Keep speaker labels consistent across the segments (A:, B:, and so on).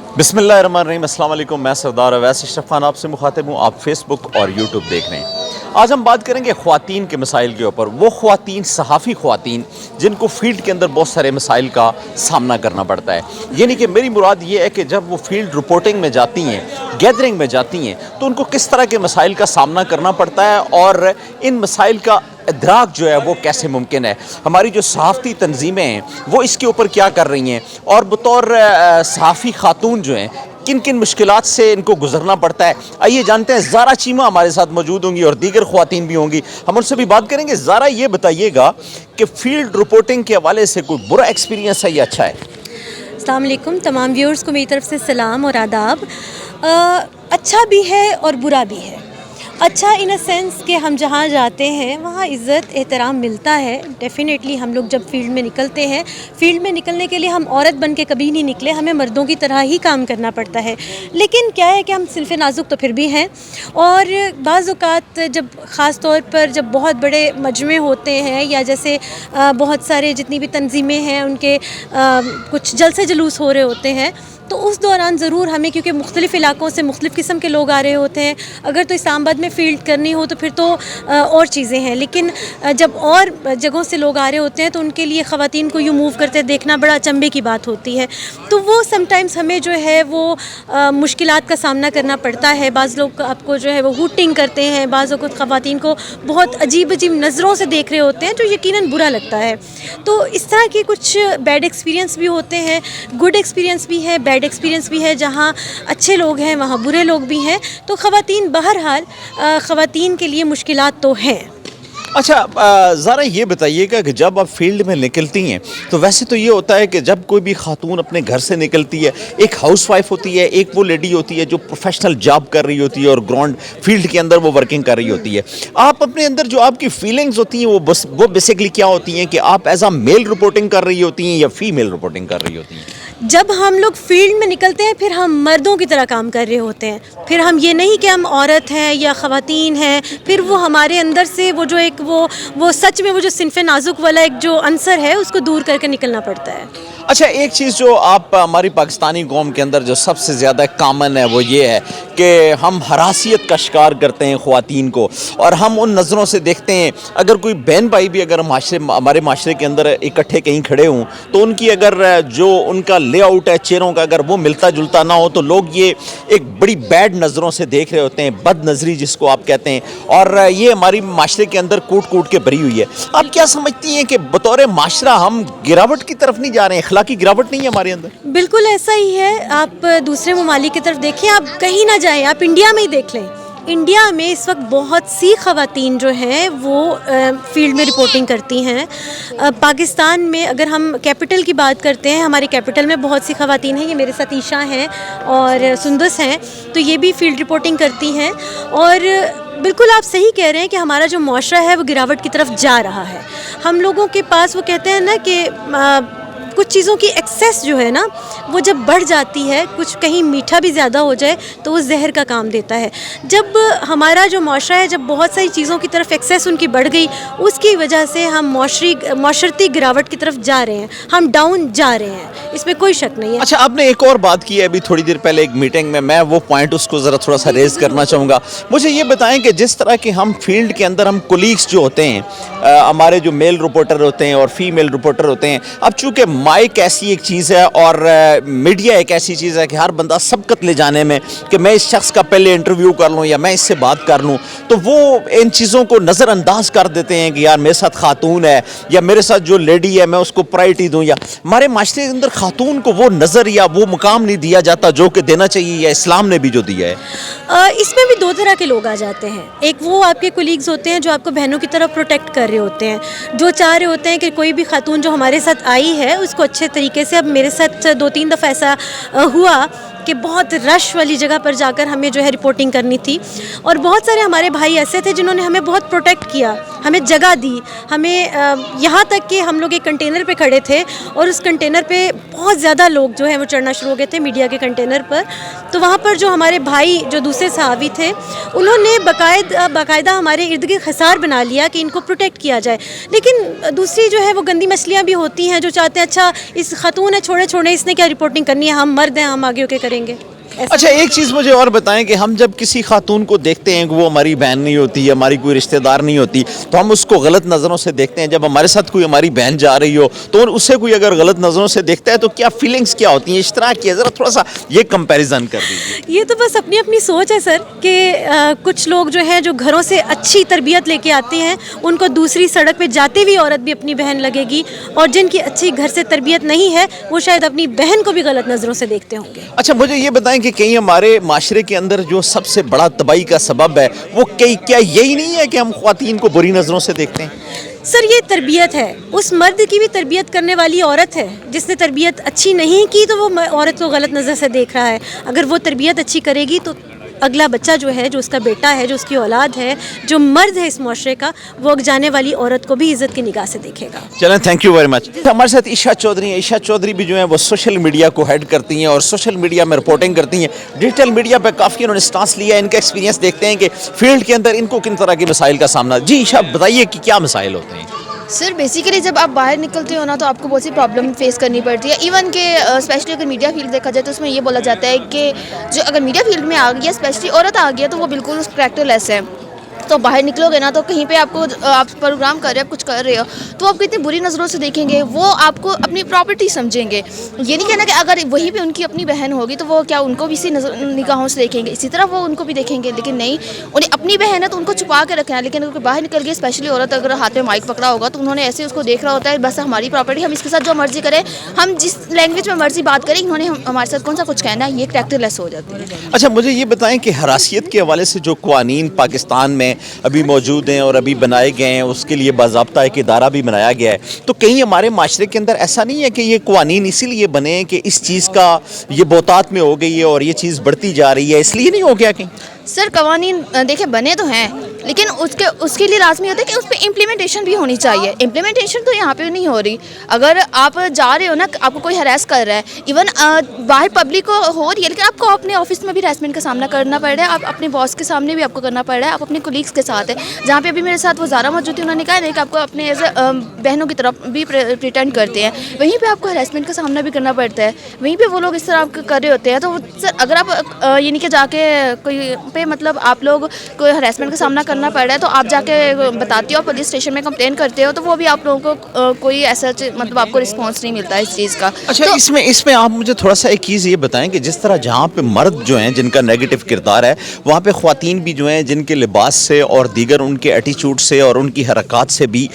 A: बिस्मिल्लाहिर्रहमानिर्रहीम, अस्सलाम वालेकुम। मैं सरदार अवैस अशरफ खान आपसे मुखातिब हूँ। आप फेसबुक और यूट्यूब देख रहे हैं। आज हम बात करेंगे ख़वातीन के मसाइल के ऊपर। वो ख़वातीन, सहाफ़ी ख़वातीन जिनको फ़ील्ड के अंदर बहुत सारे मसाइल का सामना करना पड़ता है। यानी कि मेरी मुराद ये है कि जब वो फ़ील्ड रिपोर्टिंग में जाती हैं, गैदरिंग में जाती हैं, तो उनको किस तरह के मसाइल का सामना करना पड़ता है और इन मसाइल का इदराक जो है वो कैसे मुमकिन है। हमारी जो सहाफ़ती तंजीमें हैं वो इसके ऊपर क्या कर रही हैं और बतौर सहाफ़ी ख़ातून जो हैं किन किन मुश्किलात से इनको गुजरना पड़ता है। आइए जानते हैं। ज़ारा चीमा हमारे साथ मौजूद होंगी और दीगर ख़वातीन भी होंगी, हम उनसे भी बात करेंगे। ज़ारा, ये बताइएगा कि फ़ील्ड रिपोर्टिंग के हवाले से कोई बुरा एक्सपीरियंस है या अच्छा है?
B: अस्सलाम वालेकुम, तमाम व्यूअर्स को मेरी तरफ से सलाम और आदाब। अच्छा भी है और बुरा भी है। अच्छा इन अ सेंस कि हम जहाँ जाते हैं वहाँ इज़्ज़त एहतराम मिलता है। डेफ़िनेटली हम लोग जब फील्ड में निकलते हैं, फील्ड में निकलने के लिए हम औरत बन के कभी नहीं निकले, हमें मर्दों की तरह ही काम करना पड़ता है। लेकिन क्या है कि हम सिल्फ़े नाजुक तो फिर भी हैं, और बाज़ औक़ात जब ख़ास तौर पर जब बहुत बड़े मजमे होते हैं या जैसे बहुत सारे जितनी भी तंजीमें हैं उनके कुछ जलसे जुलूस हो रहे होते हैं, तो उस दौरान ज़रूर हमें, क्योंकि मुख्तलिफ़ इलाक़ों से मुख्तलिफ़ किस्म के लोग आ रहे होते हैं, अगर तो इस्लामाबाद में फ़ील्ड करनी हो तो फिर तो और चीज़ें हैं, लेकिन जब और जगहों से लोग आ रहे होते हैं तो उनके लिए ख़वातीन को यूँ मूव करते देखना बड़ा अचंभे की बात होती है। तो वो समटाइम्स हमें जो है वो मुश्किलात का सामना करना पड़ता है। बाज़ लोग आपको जो है वो हूटिंग करते हैं, बाज़ लोग ख़वातीन को बहुत अजीब अजीब नज़रों से देख रहे होते हैं, जो यकीनन बुरा लगता है। तो इस तरह के कुछ बैड एक्सपीरियंस भी होते हैं, गुड एक्सपीरियंस भी है, बैड एक्सपीरियंस भी है। जहाँ अच्छे लोग हैं वहाँ बुरे लोग भी हैं। तो ख़वातीन बहरहाल ख़वातीन के लिए मुश्किलात तो हैं।
A: अच्छा, ज़रा ये बताइएगा कि जब आप फील्ड में निकलती हैं तो वैसे तो ये होता है कि जब कोई भी खातून अपने घर से निकलती है, एक हाउसवाइफ होती है, एक वो लेडी होती है जो प्रोफेशनल जॉब कर रही होती है और ग्राउंड फील्ड के अंदर वो वर्किंग कर रही होती है। आप अपने अंदर जो आपकी फीलिंग्स होती हैं वो बेसिकली क्या होती हैं कि आप एज आ मेल रिपोर्टिंग कर रही होती हैं या फीमेल रिपोर्टिंग कर रही होती हैं?
B: जब हम लोग फील्ड में निकलते हैं फिर हम मर्दों की तरह काम कर रहे होते हैं। फिर हम ये नहीं कि हम औरत हैं या ख़वातीन हैं, फिर वो हमारे अंदर से वो जो एक वो सच में वो जो सिन्फ़े नाजुक वाला एक जो अंसर है उसको दूर करके निकलना पड़ता है।
A: अच्छा, एक चीज़ जो आप हमारी पाकिस्तानी कौम के अंदर जो सबसे ज़्यादा कॉमन है वो ये है कि हम हरासियत का शिकार करते हैं ख़वातीन को, और हम उन नज़रों से देखते हैं। अगर कोई बहन भाई भी अगर हमारे माशरे के अंदर इकट्ठे कहीं खड़े हों तो उनकी अगर जो उनका लेआउट है चेहरों का अगर वो मिलता जुलता ना हो तो लोग ये एक बड़ी बैड नज़रों से देख रहे होते हैं, बद नज़री जिसको आप कहते हैं, और ये हमारी माशरे के अंदर कूट कूट के भरी हुई है। आप क्या समझती हैं कि बतौर माशरा हम गिरावट की तरफ नहीं जा रहे हैं, अखलाकी गिरावट नहीं है हमारे अंदर?
B: बिल्कुल ऐसा ही है। आप दूसरे ममालिक की तरफ देखें, आप कहीं ना जाएं, आप इंडिया में ही देख लें। इंडिया में इस वक्त बहुत सी ख़वातीन जो हैं वो फील्ड में रिपोर्टिंग करती हैं। पाकिस्तान में अगर हम कैपिटल की बात करते हैं, हमारे कैपिटल में बहुत सी ख़वातीन हैं। ये मेरे साथ ईशा हैं और सुंदस हैं, तो ये भी फील्ड रिपोर्टिंग करती हैं। और बिल्कुल आप सही कह रहे हैं कि हमारा जो मुआशरा है वो गिरावट की तरफ जा रहा है। हम लोगों के पास वो कहते हैं ना कि कुछ चीज़ों की एक्सेस जो है ना वो जब बढ़ जाती है, कुछ कहीं मीठा भी ज़्यादा हो जाए तो वो जहर का काम देता है। जब हमारा जो मुआशरा है, जब बहुत सारी चीज़ों की तरफ एक्सेस उनकी बढ़ गई, उसकी वजह से हम मुआशरती गिरावट की तरफ जा रहे हैं, हम डाउन जा रहे हैं, इसमें कोई शक नहीं है।
A: अच्छा, आपने एक और बात की है अभी थोड़ी देर पहले एक मीटिंग में, मैं वो पॉइंट उसको ज़रा थोड़ा सा रेज़ करना चाहूँगा। मुझे ये बताएं कि जिस तरह के हम फील्ड के अंदर हम कोलीग्स जो होते हैं, हमारे जो मेल रिपोर्टर होते हैं और फीमेल रिपोर्टर होते हैं, अब चूँकि माइक ऐसी एक चीज़ है और मीडिया एक ऐसी चीज़ है कि हर बंदा सबकत ले जाने में कि मैं इस शख्स का पहले इंटरव्यू कर लूँ या मैं इससे बात कर लूँ, तो वो इन चीज़ों को नज़रअंदाज कर देते हैं कि यार मेरे साथ खातून है या मेरे साथ जो लेडी है मैं उसको प्रायोरिटी दूँ, या हमारे माशरे के अंदर खातून को वो नज़र या वो मुकाम नहीं दिया जाता जो कि देना चाहिए, या इस्लाम ने भी जो दिया है।
B: इसमें भी दो तरह के लोग आ जाते हैं। एक वो आपके कोलीग्स होते हैं जो आपको बहनों की तरह प्रोटेक्ट कर रहे होते हैं, जो चाह रहे होते हैं कि कोई भी खातून जो हमारे साथ आई है उसको अच्छे तरीके से। अब मेरे साथ 2-3 दफ़ा ऐसा हुआ कि बहुत रश वाली जगह पर जाकर हमें जो है रिपोर्टिंग करनी थी, और बहुत सारे हमारे भाई ऐसे थे जिन्होंने हमें बहुत प्रोटेक्ट किया, हमें जगह दी, हमें यहाँ तक कि हम लोग एक कंटेनर पे खड़े थे और उस कंटेनर पे बहुत ज़्यादा लोग जो है वो चढ़ना शुरू हो गए थे मीडिया के कंटेनर पर। तो वहाँ पर जो हमारे भाई जो दूसरे सहावी थे उन्होंने बाकायदा हमारे इर्द गिर्द हिसार बना लिया कि इनको प्रोटेक्ट किया जाए। लेकिन दूसरी जो है वो गंदी मछलियाँ भी होती हैं जो चाहते हैं अच्छा इस खातून है छोड़े इसने क्या रिपोर्टिंग करनी है, हम मर्द हैं हम आगे होके करेंगे। کریں گے.
A: اچھا ایک چیز مجھے اور بتائیں کہ ہم جب کسی خاتون کو دیکھتے ہیں کہ وہ ہماری بہن نہیں ہوتی یا ہماری کوئی رشتہ دار نہیں ہوتی تو ہم اس کو غلط نظروں سے دیکھتے ہیں. جب ہمارے ساتھ کوئی ہماری بہن جا رہی ہو تو اسے کوئی اگر غلط نظروں سے دیکھتا ہے تو کیا فیلنگز کیا ہوتی ہیں, اشتراک کیا, ذرا تھوڑا سا یہ کمپیریزن کر دیجیے.
B: یہ تو بس اپنی اپنی سوچ ہے سر کہ کچھ لوگ جو ہیں جو گھروں سے اچھی تربیت لے کے آتے ہیں ان کو دوسری سڑک پہ جاتی ہوئی عورت بھی اپنی بہن لگے گی, اور جن کی اچھی گھر سے تربیت نہیں ہے وہ شاید اپنی بہن کو بھی غلط نظروں سے دیکھتے ہوں گے.
A: اچھا مجھے یہ بتائیں کہ کہیں ہمارے معاشرے کے اندر جو سب سے بڑا تباہی کا سبب ہے وہ کیا یہی نہیں ہے کہ ہم خواتین کو بری نظروں سے دیکھتے ہیں؟
B: سر یہ تربیت ہے, اس مرد کی بھی تربیت کرنے والی عورت ہے. جس نے تربیت اچھی نہیں کی تو وہ عورت کو غلط نظر سے دیکھ رہا ہے. اگر وہ تربیت اچھی کرے گی تو اگلا بچہ جو ہے, جو اس کا بیٹا ہے, جو اس کی اولاد ہے, جو مرد ہے اس معاشرے کا, وہ جانے والی عورت کو بھی عزت کی نگاہ سے دیکھے گا.
A: چلیں تھینک یو ویری مچ. ہمارے ساتھ عائشہ چودھری ہیں. عائشہ چودھری بھی جو ہیں وہ سوشل میڈیا کو ہیڈ کرتی ہیں اور سوشل میڈیا میں رپورٹنگ کرتی ہیں. ڈیجیٹل میڈیا پہ کافی انہوں نے سٹانس لیا ہے. ان کا ایکسپیرینس دیکھتے ہیں کہ فیلڈ کے اندر ان کو کن طرح کے مسائل کا سامنا. جی عائشہ بتائیے کہ کیا مسائل ہوتے ہیں؟
C: سر بیسیکلی جب آپ باہر نکلتے ہو نا تو آپ کو بہت سی پرابلم فیس کرنی پڑتی ہے. ایون کہ اسپیشلی اگر میڈیا فیلڈ دیکھا جائے تو اس میں یہ بولا جاتا ہے کہ جو اگر میڈیا فیلڈ میں آ گیا, اسپیشلی عورت آ گیا, تو وہ بالکل اس کریکٹر لیس ہے. تو باہر نکلو گے نا تو کہیں پہ آپ پروگرام کر رہے ہو, کچھ کر رہے ہو, تو آپ کو اتنی بری نظروں سے دیکھیں گے. وہ آپ کو اپنی پراپرٹی سمجھیں گے. یہ نہیں کہنا کہ اگر وہیں پہ ان کی اپنی بہن ہوگی تو وہ کیا ان کو بھی اسی نگاہوں سے دیکھیں گے, اسی طرح وہ ان کو بھی دیکھیں گے. لیکن نہیں, انہیں اپنی بہن ہے تو ان کو چھپا کے رکھنا ہے. لیکن اگر باہر نکل گئی, اسپیشلی عورت اگر ہاتھ میں مائک پکڑا ہوگا تو انہوں نے ایسے اس کو دیکھ رہا ہوتا ہے بس ہماری پراپرٹی, ہم اس کے ساتھ جو مرضی کریں, ہم جس لینگویج میں مرضی بات کریں, انہوں نے ہمارے ساتھ کون سا کچھ کہنا ہے. یہ کریکٹر لیس ہو جاتی ہے.
A: اچھا مجھے یہ بتائیں کہ ہراسیت کے حوالے سے جو قوانین پاکستان میں ابھی موجود ہیں اور ابھی بنائے گئے ہیں, اس کے لیے باضابطہ ایک ادارہ بھی بنایا گیا ہے, تو کہیں ہمارے معاشرے کے اندر ایسا نہیں ہے کہ یہ قوانین اسی لیے بنے ہیں کہ اس چیز کا یہ بہتات میں ہو گئی ہے اور یہ چیز بڑھتی جا رہی ہے, اس لیے نہیں ہو گیا کہیں؟
C: سر قوانین دیکھیں بنے تو ہیں, لیکن اس کے لیے لازمی ہوتا ہے کہ اس پہ امپلیمنٹیشن بھی ہونی چاہیے. امپلیمنٹیشن تو یہاں پہ نہیں ہو رہی. اگر آپ جا رہے ہو نا, آپ کو کوئی ہراس کر رہا ہے, ایون باہر پبلک کو ہو رہی ہے, لیکن آپ کو اپنے آفس میں بھی ہراسمنٹ کا سامنا کرنا پڑ رہا ہے. آپ اپنے باس کے سامنے بھی آپ کو کرنا پڑ رہا ہے. آپ اپنے کولیگس کے ساتھ ہیں, جہاں پہ ابھی میرے ساتھ وہ زارا موجود تھی, انہوں نے کہا کہ آپ کو اپنے ایز اے بہنوں کی طرف بھی پریٹینڈ کرتے ہیں, وہیں پہ آپ کو ہراسمنٹ کا سامنا بھی کرنا پڑتا ہے. وہیں پہ وہ لوگ اس طرح کر رہے ہوتے ہیں. تو سر اگر آپ یہ نہیں کہ جا کے کوئی پہ مطلب آپ لوگ کوئی ہراسمنٹ کا سامنا کرنا پڑ رہا ہے تو آپ جا کے بتاتی ہو, پولیس اسٹیشن میں کمپلین کرتے ہو, تو وہ بھی آپ لوگوں کو کوئی ایسا مطلب آپ کو رسپانس نہیں ملتا ہے اس چیز کا.
A: اچھا اس میں آپ مجھے تھوڑا سا ایک چیز یہ بتائیں کہ جس طرح جہاں پہ مرد جو ہیں جن کا نیگیٹو کردار ہے, وہاں پہ خواتین بھی جو ہیں جن کے لباس سے اور دیگر ان کے ایٹیچیوڈ سے اور ان کی حرکات سے بھی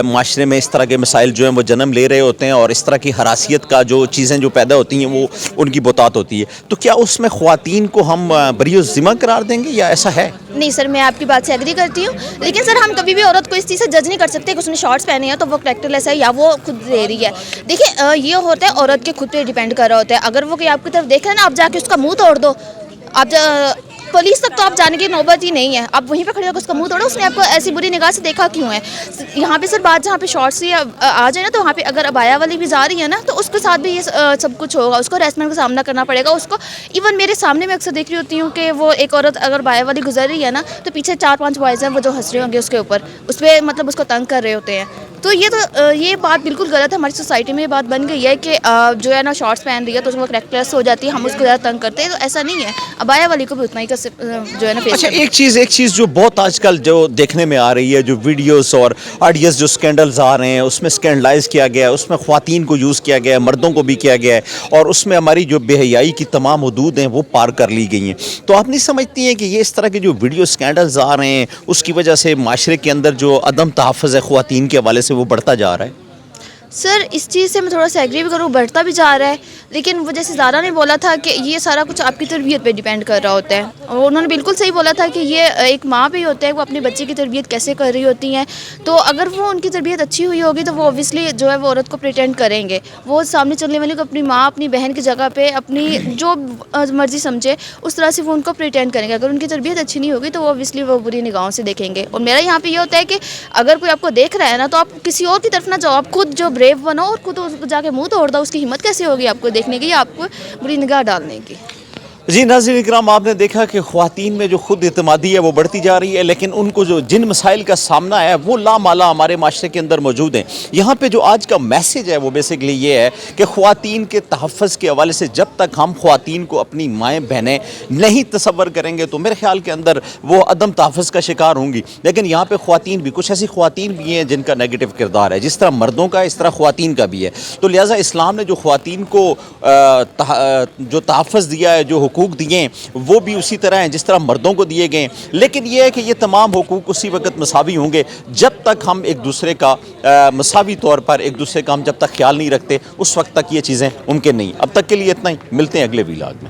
A: معاشرے میں اس طرح کے مسائل جو ہیں وہ جنم لے رہے ہوتے ہیں, اور اس طرح کی ہراسیت کا جو چیزیں جو پیدا ہوتی ہیں وہ ان کی بہتات ہوتی ہے. تو کیا اس میں خواتین کو ہم بری الذمہ قرار دیں گے یا ایسا ہے؟
C: نہیں سر, میں آپ کی بات سے ایگری کرتی ہوں, لیکن سر ہم کبھی بھی عورت کو اس چیز سے جج نہیں کر سکتے کہ اس نے شارٹس پہنے ہیں تو وہ کریکٹر لیس ہے یا وہ خود دے رہی ہے. دیکھیں یہ ہوتا ہے عورت کے خود پہ ڈیپینڈ کر رہا ہوتا ہے. اگر وہ کہ آپ کی طرف دیکھ رہے ہیں نا, آپ جا کے اس کا منہ توڑ دو, آپ پولیس تک تو آپ جانے کی نوبت ہی نہیں ہے. آپ وہیں پہ کھڑے ہو کے اس کا منہ توڑو, اس نے آپ کو ایسی بری نگاہ سے دیکھا کیوں ہے. یہاں پہ سر بات جہاں پہ شارٹس ہی آ جائے نا, تو وہاں پہ اگر ابایا والی بھی جا رہی ہے نا تو اس کے ساتھ بھی یہ سب کچھ ہوگا. اس کو ہراسمنٹ کا سامنا کرنا پڑے گا. اس کو ایون میرے سامنے میں اکثر دیکھ رہی ہوتی ہوں کہ وہ ایک عورت اگر بایا والی گزر رہی ہے نا, تو پیچھے 4-5 بوائز ہیں وہ جو ہنس رہے ہوں گے اس کے اوپر, اس پہ مطلب اس کو تنگ کر رہے ہوتے ہیں. تو یہ بات بالکل غلط ہے. ہماری سوسائٹی میں یہ بات بن گئی ہے کہ جو ہے نا شارٹس پہن رہی ہے تو اس میں کریکٹرلیس ہو جاتی ہے, ہم اس کو زیادہ تنگ کرتے ہیں. تو ایسا نہیں ہے, ابایا والی کو بھی اتنا ہی جو ہے نا فیس.
A: اچھا ایک چیز جو بہت آج کل جو دیکھنے میں آ رہی ہے, جو ویڈیوز اور آڈیوز جو سکینڈلز آ رہے ہیں, اس میں سکینڈلائز کیا گیا ہے, اس میں خواتین کو یوز کیا گیا ہے, مردوں کو بھی کیا گیا ہے, اور اس میں ہماری جو بے حیائی کی تمام حدود ہیں وہ پار کر لی گئی ہیں. تو آپ نہیں سمجھتی ہیں کہ یہ اس طرح کے جو ویڈیو سکینڈلز آ رہے ہیں اس کی وجہ سے معاشرے کے اندر جو عدم تحفظ ہے خواتین کے حوالے سے وہ بڑھتا جا رہا ہے؟
C: سر اس چیز سے میں تھوڑا سا ایگری بھی کروں, بڑھتا بھی جا رہا ہے, لیکن وہ جیسے زارا نے بولا تھا کہ یہ سارا کچھ آپ کی تربیت پہ ڈیپینڈ کر رہا ہوتا ہے. اور انہوں نے بالکل صحیح بولا تھا کہ یہ ایک ماں پہ ہی ہوتا ہے, وہ اپنے بچے کی تربیت کیسے کر رہی ہوتی ہیں. تو اگر وہ ان کی تربیت اچھی ہوئی ہوگی تو وہ اوبیسلی جو ہے وہ عورت کو پریٹینڈ کریں گے. وہ سامنے چلنے والے کو اپنی ماں, اپنی بہن کی جگہ پہ اپنی جو مرضی سمجھے اس طرح سے وہ ان کو پریٹینڈ کریں گے. اگر ان کی تربیت اچھی نہیں ہوگی تو وہ اوبیسلی وہ بری نگاہوں سے دیکھیں گے. اور میرا یہاں پہ یہ ہوتا ہے کہ اگر کوئی آپ کو دیکھ رہا ہے نا, تو آپ کسی اور کی طرف نہ جاؤ, آپ خود جو بریو بنو اور خود جا کے منہ توڑ دو. اس کی ہمت کیسے ہوگی آپ کو دیکھنے کی یا آپ کو بری نگاہ ڈالنے کی؟
A: जी नाज़रीन इकराम, आपने देखा कि ख़वातीन में जो खुद एतमादी है वो बढ़ती जा रही है, लेकिन उनको जो जिन मसाइल का सामना है वो लामाला हमारे माशरे के अंदर मौजूद हैं। यहाँ पे जो आज का मैसेज है वो बेसिकली ये है कि ख़वातीन के तहफ़्फ़ुज़ के हवाले से जब तक हम ख़वातीन को अपनी माएँ बहनें नहीं तसव्वुर करेंगे तो मेरे ख़्याल के अंदर वो अदम तहफ़्फ़ुज़ का शिकार होंगी। लेकिन यहाँ पे ख़वातीन भी, कुछ ऐसी ख़वातीन भी हैं जिनका नेगेटिव किरदार है, जिस तरह मर्दों का इस तरह ख़वातीन का भी है। तो लिहाजा इस्लाम ने जो ख़वातीन को जो तहफ़्फ़ुज़ दिया है, जो हुकूक दिए हैं, वो भी उसी तरह हैं जिस तरह मर्दों को दिए गए हैं। लेकिन ये है कि ये तमाम हुकूक उसी वक्त मसावी होंगे जब तक हम एक दूसरे का मसावी तौर पर एक दूसरे का हम जब तक ख्याल नहीं रखते, उस वक्त तक ये चीज़ें मुमकिन नहीं। अब तक के लिए इतना ही, मिलते हैं अगले व्लॉग में।